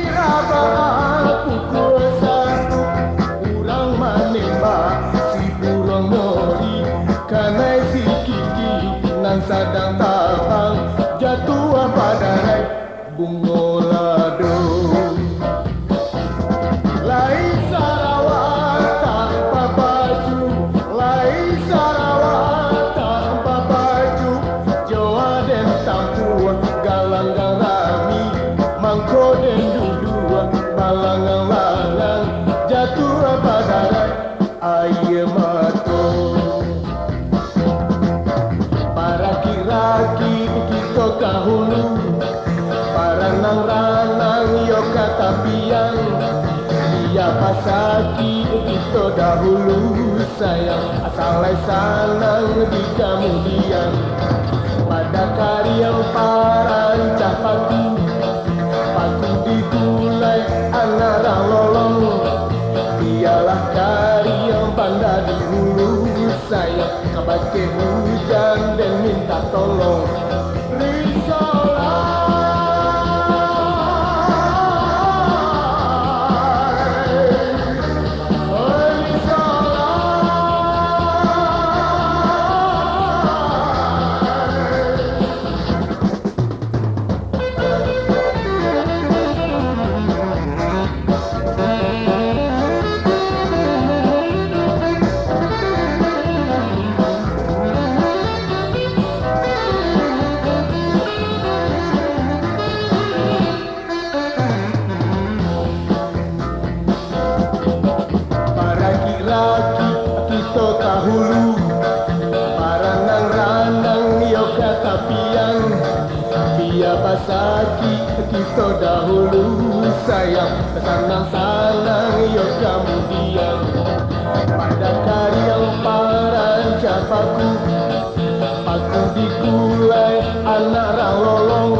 Irabaan pukul satu urang menembak si burung mori karena si kiki nan sadang tabang jatuh pada rek bungolado. Lain Sarawak tanpa baju, lain Sarawak tanpa baju, Jawa dan tampua galang rami, mangko dan dudua balang-balang jatuh pada rek air mata. Para kiraki kita kahulu, para nang-ranang yo katapian, dia pasaki kita dahulu sayang asalai sanang di kemudian. Pada karya para capaku, paku ditulai anara lolong, dialah karya banda di hulu sayang kabake hujan dan minta tolong. Kita kahulu para nang-ranang yo katapian, dia basaki kita dahulu sayang sanang-sanang yo kemudian. Pada karya para capaku, paku digulai anak lolong,